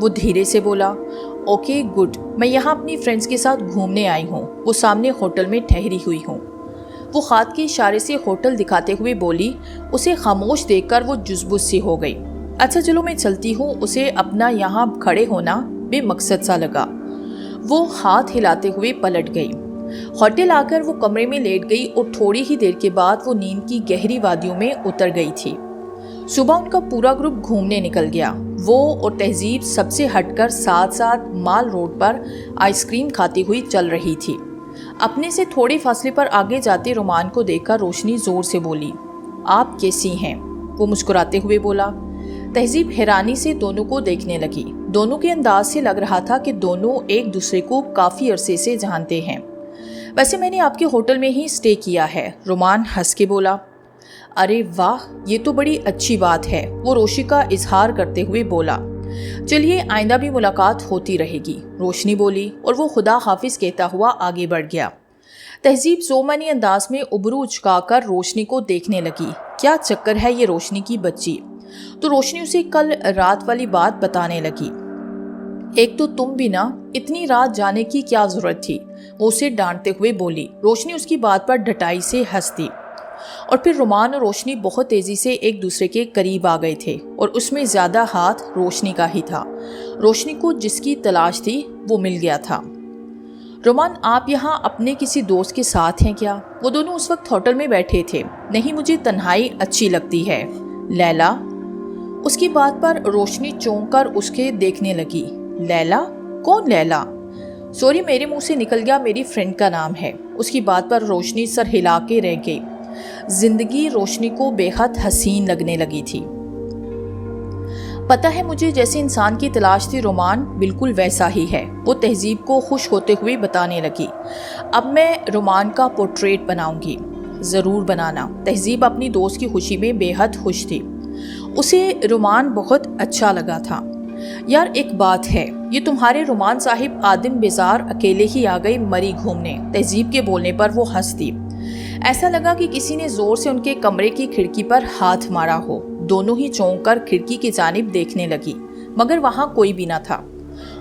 وہ دھیرے سے بولا، اوکے گڈ، میں یہاں اپنی فرینڈز کے ساتھ گھومنے آئی ہوں، وہ سامنے ہوٹل میں ٹھہری ہوئی ہوں۔ وہ ہاتھ کے اشارے سے ہوٹل دکھاتے ہوئے بولی۔ اسے خاموش دیکھ کر وہ جزبز سی ہو گئی۔ اچھا چلو میں چلتی ہوں۔ اسے اپنا یہاں کھڑے ہونا بے مقصد سا لگا۔ وہ ہاتھ ہلاتے ہوئے پلٹ گئی۔ ہوٹل آ کر وہ کمرے میں لیٹ گئی اور تھوڑی ہی دیر کے بعد وہ نیند کی گہری وادیوں میں اتر گئی تھی۔ صبح ان کا پورا گروپ گھومنے نکل گیا۔ وہ اور تہذیب سب سے ہٹ کر ساتھ ساتھ مال روڈ پر آئس کریم کھاتی ہوئی چل رہی تھی۔ اپنے سے تھوڑے فاصلے پر آگے جاتے رومان کو دیکھ کر روشنی زور سے بولی، آپ کیسی ہیں؟ وہ مسکراتے ہوئے بولا۔ تہذیب حیرانی سے دونوں کو دیکھنے لگی۔ دونوں کے انداز سے لگ رہا تھا کہ دونوں ایک دوسرے کو کافی عرصے سے جانتے ہیں۔ ویسے میں نے آپ کے ہوٹل میں ہی سٹے کیا ہے، رومان ہنس کے بولا۔ ارے واہ، یہ تو بڑی اچھی بات ہے، وہ روشنی کا اظہار کرتے ہوئے بولا۔ چلیے آئندہ بھی ملاقات ہوتی رہے گی، روشنی بولی اور وہ خدا حافظ کہتا ہوا آگے بڑھ گیا۔ تہذیب زومنی انداز میں ابرو اچکا کر روشنی کو دیکھنے لگی۔ کیا چکر ہے یہ روشنی کی بچی؟ تو روشنی اسے کل رات والی بات بتانے لگی۔ ایک تو تم بھی نا، اتنی رات جانے کی کیا ضرورت تھی، وہ اسے ڈانٹتے ہوئے بولی۔ روشنی اس کی بات پر ڈھٹائی سے ہنس دی۔ اور پھر رومان اور روشنی بہت تیزی سے ایک دوسرے کے قریب آ گئے تھے اور اس میں زیادہ ہاتھ روشنی کا ہی تھا۔ روشنی کو جس کی تلاش تھی وہ مل گیا تھا۔ رومان، آپ یہاں اپنے کسی دوست کے ساتھ ہیں کیا؟ وہ دونوں اس وقت ہوٹل میں بیٹھے تھے۔ نہیں، مجھے تنہائی اچھی لگتی ہے۔ لیلا؟ اس کی بات پر روشنی چونک کر اس کے دیکھنے لگی۔ لیلا؟ کون لیلا؟ سوری، میرے منہ سے نکل گیا، میری فرینڈ کا نام ہے۔ اس کی بات پر روشنی سر ہلا کے رہ گئی۔ زندگی روشنی کو بے حد حسین لگنے لگی تھی۔ پتہ ہے مجھے جیسے انسان کی تلاش تھی رومان، بالکل ویسا ہی ہے، وہ تہذیب کو خوش ہوتے ہوئے بتانے لگی۔ اب میں رومان کا پورٹریٹ بناؤں گی۔ ضرور بنانا۔ تہذیب اپنی دوست کی خوشی میں بے حد خوش تھی۔ اسے رومان بہت اچھا لگا تھا۔ یار ایک بات ہے، یہ تمہارے رومان صاحب آدم بیزار اکیلے ہی آ گئے مری گھومنے۔ تہذیب کے بولنے پر وہ ہنس دی۔ ایسا لگا کہ کسی نے زور سے ان کے کمرے کی کھڑکی پر ہاتھ مارا ہو۔ دونوں ہی چونک کر کھڑکی کی جانب دیکھنے لگی، مگر وہاں کوئی بھی نہ تھا۔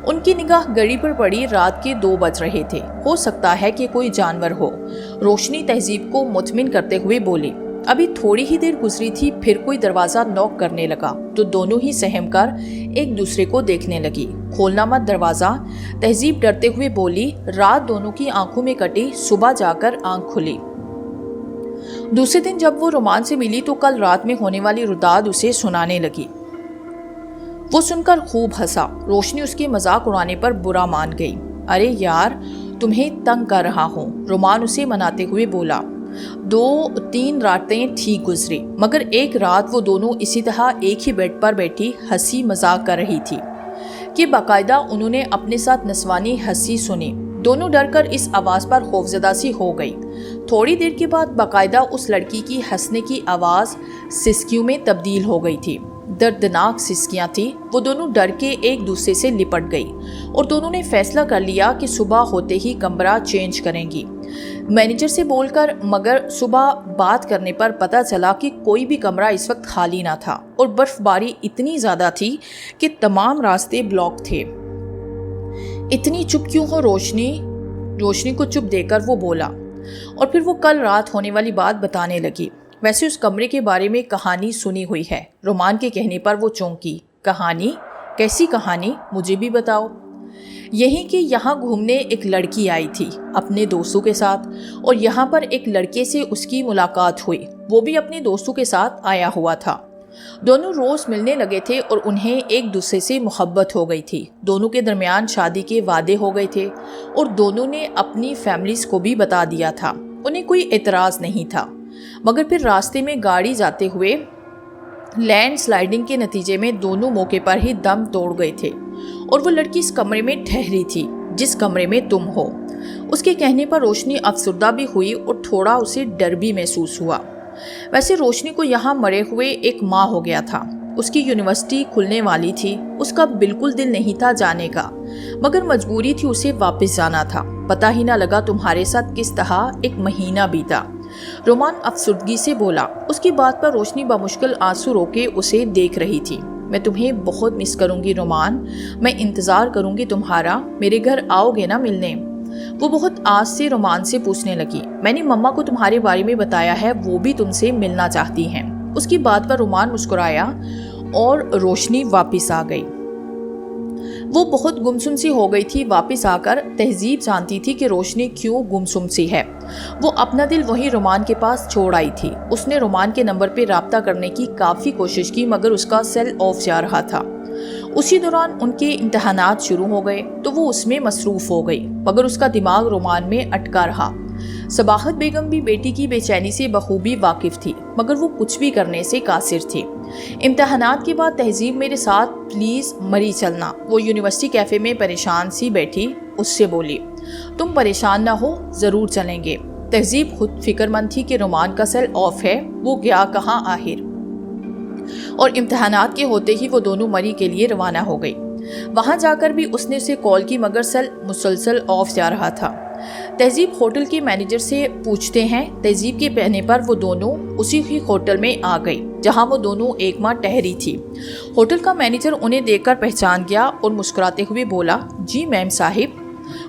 ان کی نگاہ گھڑی پر پڑی، رات کے 2 بج رہے تھے۔ ہو سکتا ہے کہ کوئی جانور ہو، روشنی تہذیب کو مطمئن کرتے ہوئے بولی۔ ابھی تھوڑی ہی دیر گزری تھی، پھر کوئی دروازہ نوک کرنے لگا تو دونوں ہی سہم کر ایک دوسرے کو دیکھنے لگی۔ کھولنا مت دروازہ، تہذیب ڈرتے ہوئے بولی۔ رات دونوں کی آنکھوں میں کٹی، صبح جا کر آنکھ کھلی۔ دوسرے دن جب وہ رومان سے ملی تو کل رات میں ہونے والی رداد اسے سنانے لگی۔ وہ سن کر خوب ہنسا۔ روشنی اس کے مذاق اڑانے پر برا مان گئی۔ ارے یار، تمہیں تنگ کر رہا ہوں، رومان اسے مناتے ہوئے بولا۔ 2-3 راتیں ٹھیک گزری، مگر ایک رات وہ دونوں اسی طرح ایک ہی بیڈ پر بیٹھی ہنسی مذاق کر رہی تھی کہ باقاعدہ انہوں نے اپنے ساتھ نسوانی ہنسی سنی۔ دونوں ڈر کر اس آواز پر خوفزدہ سی ہو گئی۔ تھوڑی دیر کے بعد باقاعدہ اس لڑکی کی ہنسنے کی آواز سسکیوں میں تبدیل ہو گئی تھی۔ دردناک سسکیاں تھیں۔ وہ دونوں ڈر کے ایک دوسرے سے لپٹ گئی اور دونوں نے فیصلہ کر لیا کہ صبح ہوتے ہی کمرہ چینج کریں گی مینیجر سے بول کر، مگر صبح بات کرنے پر پتہ چلا کہ کوئی بھی کمرہ اس وقت خالی نہ تھا اور برف باری اتنی زیادہ تھی کہ تمام راستے بلاک تھے۔ اتنی چپ کیوں ہو روشنی کو چپ دے کر وہ بولا، اور پھر وہ کل رات ہونے والی بات بتانے لگی۔ ویسے اس کمرے کے بارے میں کہانی سنی ہوئی ہے، رومان کے کہنے پر وہ چونکی۔ کہانی؟ کیسی کہانی؟ مجھے بھی بتاؤ۔ یہی کہ یہاں گھومنے ایک لڑکی آئی تھی اپنے دوستوں کے ساتھ، اور یہاں پر ایک لڑکے سے اس کی ملاقات ہوئی، وہ بھی اپنے دوستوں کے ساتھ آیا ہوا تھا۔ دونوں روز ملنے لگے تھے اور انہیں ایک دوسرے سے محبت ہو گئی تھی۔ دونوں کے درمیان شادی کے وعدے ہو گئے تھے اور دونوں نے اپنی فیملیز کو بھی بتا دیا تھا۔ انہیں کوئی اعتراض نہیں تھا، مگر پھر راستے میں گاڑی جاتے ہوئے لینڈ سلائیڈنگ کے نتیجے میں دونوں موقع پر ہی دم توڑ گئے تھے، اور وہ لڑکی اس کمرے میں ٹھہری تھی جس کمرے میں تم ہو۔ اس کے کہنے پر روشنی افسردہ بھی ہوئی اور تھوڑا اسے ڈر بھی محسوس ہوا۔ ویسے روشنی کو یہاں مرے ہوئے 1 ماہ ہو گیا تھا۔ اس کی یونیورسٹی کھلنے والی تھی۔ اس کا بالکل دل نہیں تھا جانے کا، مگر مجبوری تھی، اسے واپس جانا تھا۔ پتہ ہی نہ لگا تمہارے ساتھ کس طرح 1 مہینہ بیتا، رومان افسردگی سے بولا۔ اس کی بات پر روشنی بمشکل آنسو روکے اسے دیکھ رہی تھی۔ میں تمہیں بہت مس کروں گی رومان، میں انتظار کروں گی تمہارا، میرے گھر آؤ گے نا ملنے؟ وہ بہت آس سے رومان سے پوچھنے لگی، میں نے مما کو تمہارے بارے میں بتایا ہے، وہ بھی تم سے ملنا چاہتی ہیں۔ اس کی بات پر رومان مسکرایا اور روشنی واپس آ گئی۔ وہ بہت گمسم سی ہو گئی تھی۔ واپس آ کر تہذیب جانتی تھی کہ روشنی کیوں گمسم سی ہے۔ وہ اپنا دل وہیں رومان کے پاس چھوڑ آئی تھی۔ اس نے رومان کے نمبر پہ رابطہ کرنے کی کافی کوشش کی مگر اس کا سیل آف جا رہا تھا۔ اسی دوران ان کے امتحانات شروع ہو گئے تو وہ اس میں مصروف ہو گئی مگر اس کا دماغ رومان میں اٹکا رہا۔ صباحت بیگم بھی بیٹی کی بے چینی سے بخوبی واقف تھی مگر وہ کچھ بھی کرنے سے قاصر تھی۔ امتحانات کے بعد تہذیب میرے ساتھ پلیز مری چلنا۔ وہ یونیورسٹی کیفے میں پریشان سی بیٹھی، اس سے بولی، تم پریشان نہ ہو، ضرور چلیں گے۔ تہذیب خود فکر مند تھی کہ رومان کا سیل آف ہے، وہ گیا کہاں آخر؟ اور امتحانات کے ہوتے ہی وہ دونوں مری کے لیے روانہ ہو گئی۔ وہاں جا کر بھی اس نے اسے کال کی مگر سیل مسلسل آف جا رہا تھا۔ تہذیب ہوٹل کے مینیجر سے پوچھتے ہیں۔ تہذیب کے کہنے پر وہ دونوں اسی ہی ہوٹل میں آ گئی جہاں وہ دونوں ایک ماہ ٹھہری تھی۔ ہوٹل کا مینیجر انہیں دیکھ کر پہچان گیا اور مسکراتے ہوئے بولا، جی میم صاحب،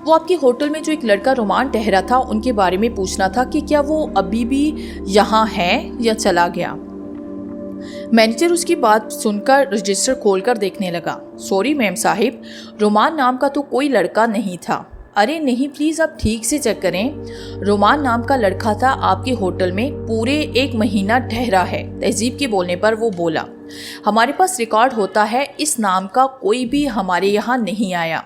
وہ آپ کے ہوٹل میں جو ایک لڑکا رومان ٹھہرا تھا ان کے بارے میں پوچھنا تھا کہ کیا وہ ابھی بھی یہاں ہے یا چلا گیا؟ مینیجر اس کی بات سن کر رجسٹر کھول کر دیکھنے لگا۔ سوری میم صاحب، رومان نام کا تو کوئی لڑکا نہیں تھا۔ ارے نہیں، پلیز آپ ٹھیک سے چیک کریں۔ رومان نام کا لڑکا تھا، آپ کے ہوٹل میں پورے 1 مہینہ ٹھہرا ہے۔ تہذیب کے بولنے پر وہ بولا، ہمارے پاس ریکارڈ ہوتا ہے، اس نام کا کوئی بھی ہمارے یہاں نہیں آیا۔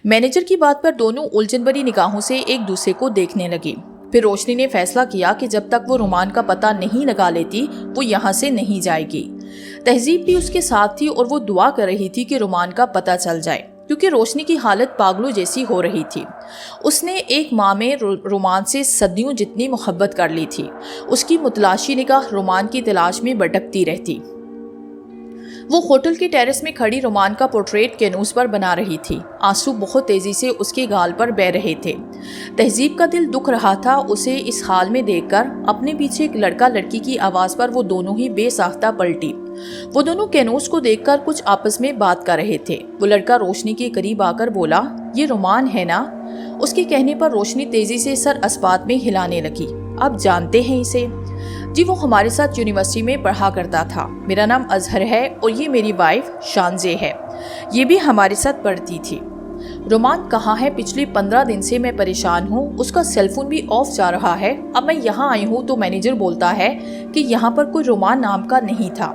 مینیجر کی بات پر دونوں الجھن بھری نگاہوں سے ایک دوسرے کو دیکھنے لگے۔ پھر روشنی نے فیصلہ کیا کہ جب تک وہ رومان کا پتہ نہیں لگا لیتی وہ یہاں سے نہیں جائے گی۔ تہذیب بھی اس کے ساتھ تھی اور وہ دعا کر رہی تھی کہ رومان کا پتہ چل جائے کیونکہ روشنی کی حالت پاگلوں جیسی ہو رہی تھی۔ اس نے 1 ماہ میں رومان سے صدیوں جتنی محبت کر لی تھی۔ اس کی متلاشی نگاہ رومان کی تلاش میں بھٹکتی رہتی۔ وہ ہوٹل کے ٹیرس میں کھڑی رومان کا پورٹریٹ کینوس پر بنا رہی تھی۔ آنسو بہت تیزی سے اس کے گال پر بہہ رہے تھے۔ تہذیب کا دل دکھ رہا تھا اسے اس حال میں دیکھ کر۔ اپنے پیچھے ایک لڑکا لڑکی کی آواز پر وہ دونوں ہی بے ساختہ پلٹی۔ وہ دونوں کینوس کو دیکھ کر کچھ آپس میں بات کر رہے تھے۔ وہ لڑکا روشنی کے قریب آ کر بولا، یہ رومان ہے نا؟ اس کے کہنے پر روشنی تیزی سے سر اسبات میں ہلانے لگی۔ آپ جانتے ہیں اسے؟ جی، وہ ہمارے ساتھ یونیورسٹی میں پڑھا کرتا تھا۔ میرا نام اظہر ہے اور یہ میری وائف شانزے ہے، یہ بھی ہمارے ساتھ پڑھتی تھی۔ رومان کہاں ہے؟ پچھلے 15 دن سے میں پریشان ہوں، اس کا سیل فون بھی آف جا رہا ہے۔ اب میں یہاں آئی ہوں تو مینیجر بولتا ہے کہ یہاں پر کوئی رومان نام کا نہیں تھا،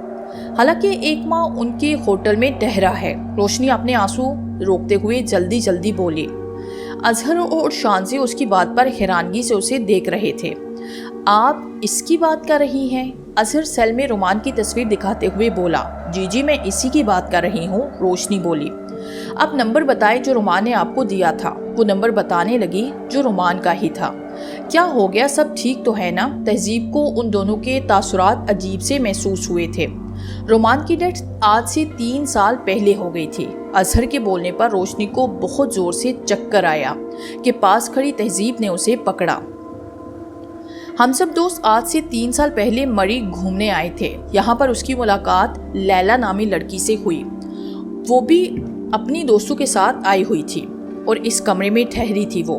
حالانکہ 1 ماہ ان کے ہوٹل میں ٹھہرا ہے۔ روشنی اپنے آنسو روکتے ہوئے جلدی جلدی بولی۔ اظہر اور شانزے اس کی بات پر حیرانگی سے اسے دیکھ رہے تھے۔ آپ اس کی بات کر رہی ہیں؟ اظہر سیل میں رومان کی تصویر دکھاتے ہوئے بولا۔ جی میں اسی کی بات کر رہی ہوں، روشنی بولی۔ اب نمبر بتائے جو رومان نے آپ کو دیا تھا۔ وہ نمبر بتانے لگی جو رومان کا ہی تھا۔ کیا ہو گیا؟ سب ٹھیک تو ہے نا؟ تہذیب کو ان دونوں کے تاثرات عجیب سے محسوس ہوئے تھے۔ رومان کی ڈیتھ آج سے 3 سال پہلے ہو گئی تھی۔ اظہر کے بولنے پر روشنی کو بہت زور سے چکر آیا کہ پاس کھڑی تہذیب نے اسے پکڑا۔ ہم سب دوست آج سے 3 سال پہلے مری گھومنے آئے تھے۔ یہاں پر اس کی ملاقات لیلا نامی لڑکی سے ہوئی۔ وہ بھی اپنی دوستوں کے ساتھ آئی ہوئی تھی اور اس کمرے میں ٹھہری تھی وہ۔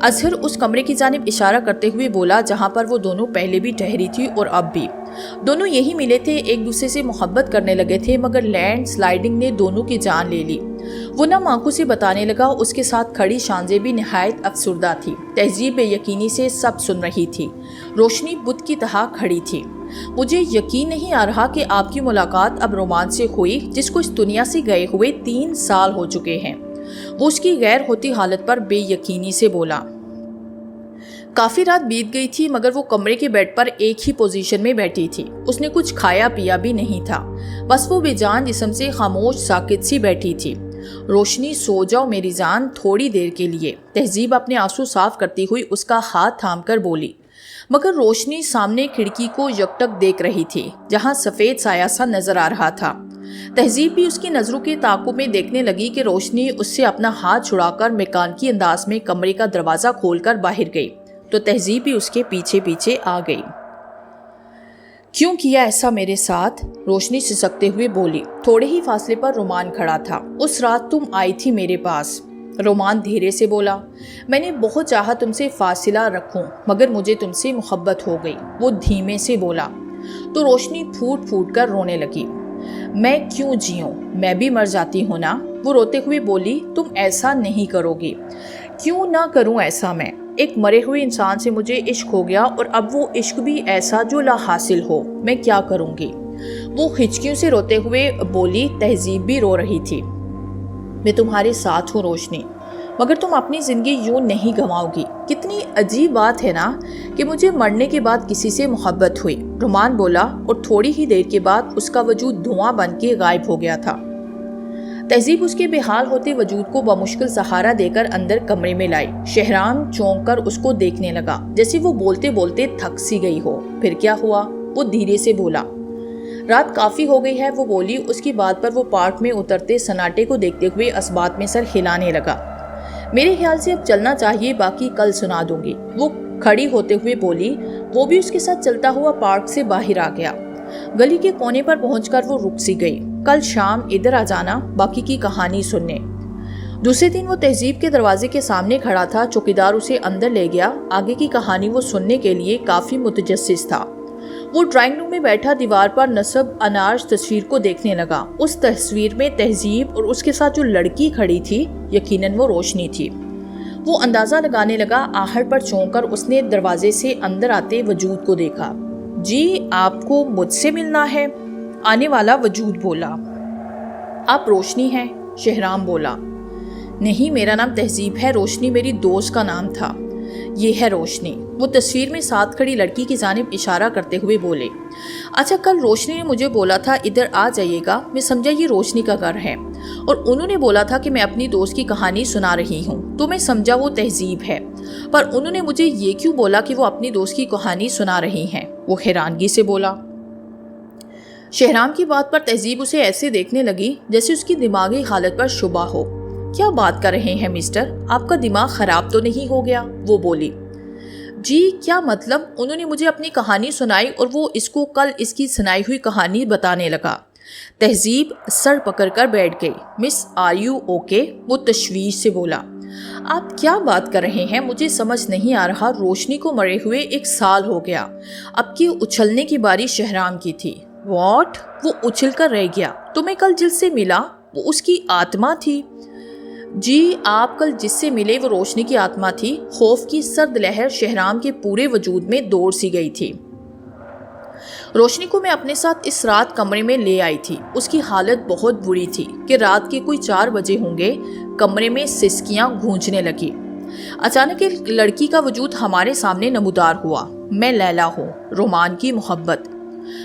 اظہر اس کمرے کی جانب اشارہ کرتے ہوئے بولا جہاں پر وہ دونوں پہلے بھی ٹھہری تھی اور اب بھی۔ دونوں یہی ملے تھے، ایک دوسرے سے محبت کرنے لگے تھے مگر لینڈ سلائیڈنگ نے دونوں کی جان لے لی۔ وہ نم آنکھوں سے بتانے لگا۔ اس کے ساتھ کھڑی شانزے بھی نہایت افسردہ تھی۔ تہذیب بے یقینی سے سب سن رہی تھی۔ روشنی بت کی طرح کھڑی تھی۔ مجھے یقین نہیں آ رہا کہ آپ کی ملاقات اب رومان سے ہوئی جس کو اس دنیا سے گئے ہوئے 3 سال ہو چکے ہیں۔ وہ اس کی غیر ہوتی حالت پر بے یقینی سے بولا۔ کافی رات بیت گئی تھی مگر وہ کمرے کے بیڈ پر ایک ہی پوزیشن میں بیٹھی تھی۔ اس نے کچھ کھایا پیا بھی نہیں تھا، بس وہ بے جان جسم سے خاموش ساکت سی بیٹھی تھی۔ روشنی، سو جاؤ میری جان تھوڑی دیر کے لیے۔ تہذیب اپنے آنسو صاف کرتی ہوئی اس کا ہاتھ تھام کر بولی، مگر روشنی سامنے کھڑکی کو یکٹک دیکھ رہی تھی جہاں سفید سایہ سا نظر آ رہا تھا۔ تہذیب بھی اس کی نظروں کے تعاقب میں دیکھنے لگی کہ روشنی اس سے اپنا ہاتھ چھڑا کر میکانکی انداز میں کمرے کا دروازہ کھول کر باہر گئی تو تہذیب بھی اس کے پیچھے پیچھے آ گئی۔ کیوں کیا ایسا میرے ساتھ؟ روشنی سسکتے ہوئے بولی۔ تھوڑے ہی فاصلے پر رومان کھڑا تھا۔ اس رات تم آئی تھی میرے پاس۔ رومان دھیرے سے بولا۔ میں نے بہت چاہا تم سے فاصلہ رکھوں مگر مجھے تم سے محبت ہو گئی، وہ دھیمے سے بولا۔ تو روشنی پھوٹ پھوٹ کر رونے لگی۔ میں کیوں جیوں، میں بھی مر جاتی ہوں نا، وہ روتے ہوئے بولی۔ تم ایسا نہیں کرو گی۔ کیوں نہ کروں ایسا میں؟ ایک مرے ہوئے انسان سے مجھے عشق ہو گیا اور اب وہ عشق بھی ایسا جو لا حاصل ہو، میں کیا کروں گی؟ وہ ہچکیوں سے روتے ہوئے بولی۔ تہذیب بھی رو رہی تھی۔ میں تمہارے ساتھ ہوں روشنی، مگر تم اپنی زندگی یوں نہیں گنواؤ گی۔ کتنی عجیب بات ہے نا کہ مجھے مرنے کے بعد کسی سے محبت ہوئی، رومان بولا، اور تھوڑی ہی دیر کے بعد اس کا وجود دھواں بن کے غائب ہو گیا تھا۔ تہذیب اس کے بے حال ہوتے وجود کو بمشکل سہارا دے کر اندر کمرے میں لائی۔ شہرام چونک کر اس کو دیکھنے لگا، جیسے وہ بولتے بولتے تھک سی گئی ہو۔ پھر کیا ہوا؟ وہ دھیرے سے بولا۔ رات کافی ہو گئی ہے، وہ بولی۔ اس کی بات پر وہ پارک میں اترتے سناٹے کو دیکھتے ہوئے اسبات میں سر ہلانے لگا۔ میرے خیال سے اب چلنا چاہیے، باقی کل سنا دوں گی، وہ کھڑی ہوتے ہوئے بولی۔ وہ بھی اس کے ساتھ چلتا ہوا پارک سے باہر آ گیا۔ گلی کے کونے پر پہنچ کر وہ رک سی گئی۔ کل شام ادھر آ جانا باقی کی کہانی سننے۔ دوسرے دن وہ تہذیب کے دروازے کے سامنے کھڑا تھا۔ چوکیدار اسے اندر لے گیا۔ آگے کی کہانی وہ سننے کے لیے کافی متجسس تھا۔ وہ ڈرائنگ روم میں بیٹھا دیوار پر نصب انارش تصویر کو دیکھنے لگا۔ اس تصویر میں تہذیب اور اس کے ساتھ جو لڑکی کھڑی تھی، یقیناً وہ روشنی تھی۔ وہ اندازہ لگانے لگا۔ آہٹ پر چونک کر اس نے دروازے سے اندر آتے وجود کو دیکھا۔ جی آپ کو مجھ سے ملنا ہے؟ آنے والا وجود بولا۔ آپ روشنی ہیں؟ شہرام بولا۔ نہیں، میرا نام تہذیب ہے، روشنی میری دوست کا نام تھا۔ یہ ہے روشنی، وہ تصویر میں ساتھ کھڑی لڑکی کی جانب اشارہ کرتے ہوئے بولے۔ اچھا، کل روشنی نے مجھے بولا تھا ادھر آ جائیے گا، میں سمجھا یہ روشنی کا گھر ہے، اور انہوں نے بولا تھا کہ میں اپنی دوست کی کہانی سنا رہی ہوں، تو میں سمجھا وہ تہذیب ہے، پر انہوں نے مجھے یہ کیوں بولا کہ وہ اپنی دوست کی کہانی سنا رہی ہیں؟ وہ حیرانگی سے بولا۔ شہرام کی بات پر تہذیب اسے ایسے دیکھنے لگی جیسے اس کی دماغی حالت پر شبہ ہو۔ کیا بات کر رہے ہیں مسٹر، آپ کا دماغ خراب تو نہیں ہو گیا؟ وہ بولی۔ جی کیا مطلب؟ انہوں نے مجھے اپنی کہانی سنائی اور وہ اس کو کل اس کی سنائی ہوئی کہانی بتانے لگا۔ تہذیب سر پکڑ کر بیٹھ گئی۔ مس آر یو اوکے؟ وہ تشویش سے بولا۔ آپ کیا بات کر رہے ہیں؟ مجھے سمجھ نہیں آ رہا۔ روشنی کو مرے ہوئے 1 سال ہو گیا، اب کی اچھلنے کی باری شہرام کی تھی۔ واٹ؟ وہ اچھل کر رہ گیا۔ تمہیں کل جس سے ملا وہ اس کی آتما تھی؟ جی آپ کل جس سے ملے وہ روشنی کی آتما تھی۔ خوف کی سرد لہر شہرام کے پورے وجود میں دوڑ سی گئی تھی۔ روشنی کو میں اپنے ساتھ اس رات کمرے میں لے آئی تھی۔ اس کی حالت بہت بری تھی کہ رات کے کوئی 4 بجے ہوں گے، کمرے میں سسکیاں گونجنے لگی۔ اچانک ایک لڑکی کا وجود ہمارے سامنے نمودار ہوا۔ میں لیلا ہوں، رومان کی محبت،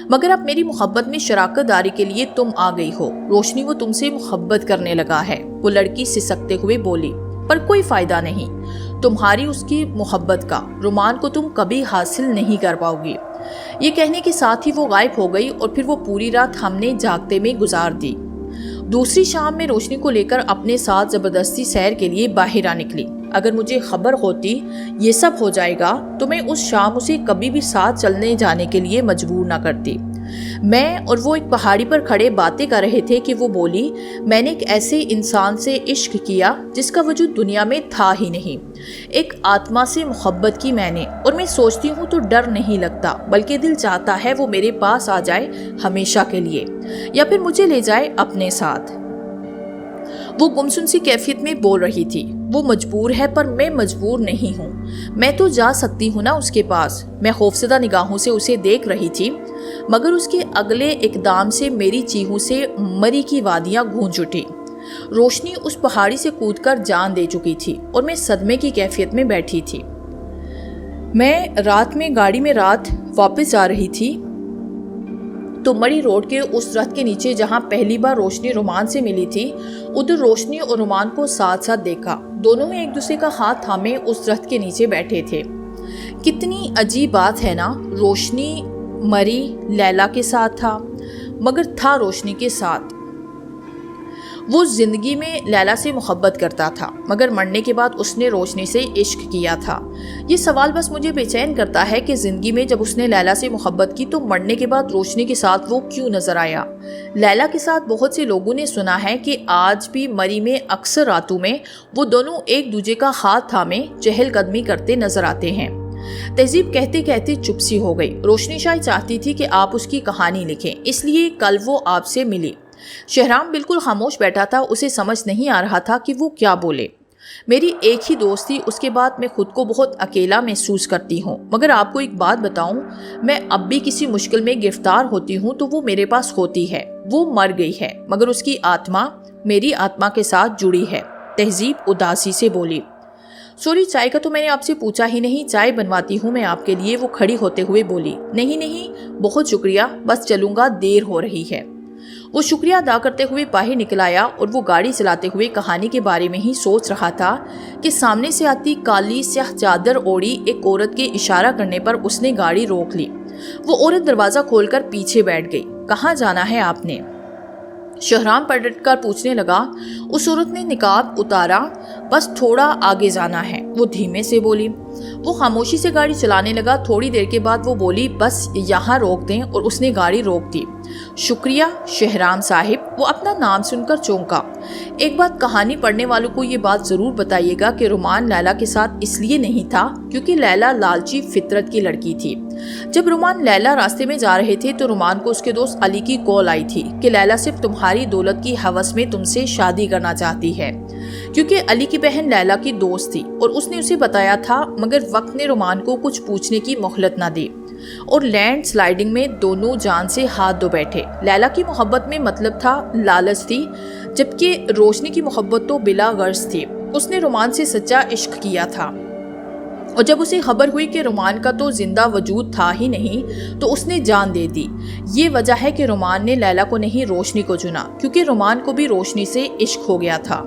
مگر اب میری محبت میں شراکت داری کے لیے تم آ گئی ہو۔ روشنی وہ تم سے محبت کرنے لگا ہے، وہ لڑکی سسکتے ہوئے بولی، پر کوئی فائدہ نہیں تمہاری اس کی محبت کا، رومان کو تم کبھی حاصل نہیں کر پاؤ گی۔ یہ کہنے کے ساتھ ہی وہ غائب ہو گئی اور پھر وہ پوری رات ہم نے جاگتے میں گزار دی۔ دوسری شام میں روشنی کو لے کر اپنے ساتھ زبردستی سیر کے لیے باہر آ نکلی۔ اگر مجھے خبر ہوتی یہ سب ہو جائے گا تو میں اس شام اسے کبھی بھی ساتھ چلنے جانے کے لیے مجبور نہ کرتی۔ میں اور وہ ایک پہاڑی پر کھڑے باتیں کر رہے تھے کہ وہ بولی، میں نے ایک ایسے انسان سے عشق کیا جس کا وجود دنیا میں تھا ہی نہیں۔ ایک آتما سے محبت کی میں نے، اور میں سوچتی ہوں تو ڈر نہیں لگتا، بلکہ دل چاہتا ہے وہ میرے پاس آ جائے ہمیشہ کے لیے، یا پھر مجھے لے جائے اپنے ساتھ۔ وہ گمسم سی کیفیت میں بول رہی تھی۔ وہ مجبور ہے پر میں مجبور نہیں ہوں، میں تو جا سکتی ہوں نا اس کے پاس۔ میں خوفزدہ نگاہوں سے اسے دیکھ رہی تھی، مگر اس کے اگلے اقدام سے میری چیخوں سے مری کی وادیاں گونج اٹھی۔ روشنی اس پہاڑی سے کود کر جان دے چکی تھی اور میں صدمے کی کیفیت میں بیٹھی تھی۔ میں رات میں گاڑی میں رات واپس جا رہی تھی تو مری روڈ کے اس درخت کے نیچے جہاں پہلی بار روشنی رومان سے ملی تھی، ادھر روشنی اور رومان کو ساتھ ساتھ دیکھا۔ دونوں ہی ایک دوسرے کا ہاتھ تھامے اس درخت کے نیچے بیٹھے تھے۔ کتنی عجیب بات ہے نا، روشنی مری لیلا کے ساتھ تھا، مگر تھا روشنی کے ساتھ۔ وہ زندگی میں لیلا سے محبت کرتا تھا، مگر مرنے کے بعد اس نے روشنی سے عشق کیا تھا۔ یہ سوال بس مجھے بے چین کرتا ہے کہ زندگی میں جب اس نے لیلا سے محبت کی تو مرنے کے بعد روشنی کے ساتھ وہ کیوں نظر آیا؟ لیلا کے ساتھ بہت سے لوگوں نے سنا ہے کہ آج بھی مری میں اکثر راتوں میں وہ دونوں ایک دوسرے کا ہاتھ تھامے چہل قدمی کرتے نظر آتے ہیں۔ تہذیب کہتے کہتے چپ سی ہو گئی۔ روشنی شاید چاہتی تھی کہ آپ اس کی کہانی لکھیں، اس لیے کل وہ آپ سے ملی۔ شہرام بالکل خاموش بیٹھا تھا، اسے سمجھ نہیں آ رہا تھا کہ وہ کیا بولے۔ میری ایک ہی دوست تھی، اس کے بعد میں خود کو بہت اکیلا محسوس کرتی ہوں، مگر آپ کو ایک بات بتاؤں، میں اب بھی کسی مشکل میں گرفتار ہوتی ہوں تو وہ میرے پاس ہوتی ہے۔ وہ مر گئی ہے مگر اس کی آتما میری آتما کے ساتھ جڑی ہے، تہذیب اداسی سے بولی۔ سوری، چائے کا تو میں نے آپ سے پوچھا ہی نہیں، چائے بنواتی ہوں میں آپ کے لیے، وہ کھڑی ہوتے ہوئے بولی۔ نہیں، بہت شکریہ، بس چلوں گا، دیر ہو رہی ہے۔ وہ شکریہ ادا کرتے ہوئے باہر نکل آیا اور وہ گاڑی چلاتے ہوئے کہانی کے بارے میں ہی سوچ رہا تھا کہ سامنے سے آتی کالی سیاہ چادر اوڑھی ایک عورت کے اشارہ کرنے پر اس نے گاڑی روک لی۔ وہ عورت دروازہ کھول کر پیچھے بیٹھ گئی۔ کہاں جانا ہے آپ نے؟ شہرام پلٹ کر پوچھنے لگا۔ اس عورت نے نقاب اتارا۔ بس تھوڑا آگے جانا ہے، وہ دھیمے سے بولی۔ وہ خاموشی سے گاڑی چلانے لگا۔ تھوڑی دیر کے بعد وہ بولی، بس یہاں روک دیں، اور اس نے گاڑی روک دی۔ شکریہ شہرام صاحب، وہ اپنا نام سن کر چونکا۔ ایک بات کہانی پڑھنے والوں کو یہ بات ضرور بتائیے گا کہ رومان لیلا کے ساتھ اس لیے نہیں تھا کیونکہ لیلا لالچی فطرت کی لڑکی تھی۔ جب رومان لیلا راستے میں جا رہے تھے تو رومان کو اس کے دوست علی کی کال آئی تھی کہ لیلا صرف تمہاری دولت کی ہوس میں تم سے شادی کرنا چاہتی ہے، کیونکہ علی کی بہن لیلا کی دوست تھی اور اس نے اسے بتایا تھا، مگر وقت نے رومان کو کچھ پوچھنے کی مہلت نہ دی اور لینڈ سلائیڈنگ میں دونوں جان سے ہاتھ دھو بیٹھے۔ لیلا کی محبت میں مطلب تھا، لالچ تھی، جبکہ روشنی کی محبت تو بلا غرض تھی۔ اس نے رومان سے سچا عشق کیا تھا، اور جب اسے خبر ہوئی کہ رومان کا تو زندہ وجود تھا ہی نہیں تو اس نے جان دے دی۔ یہ وجہ ہے کہ رومان نے لیلا کو نہیں روشنی کو چنا، کیونکہ رومان کو بھی روشنی سے عشق ہو گیا تھا۔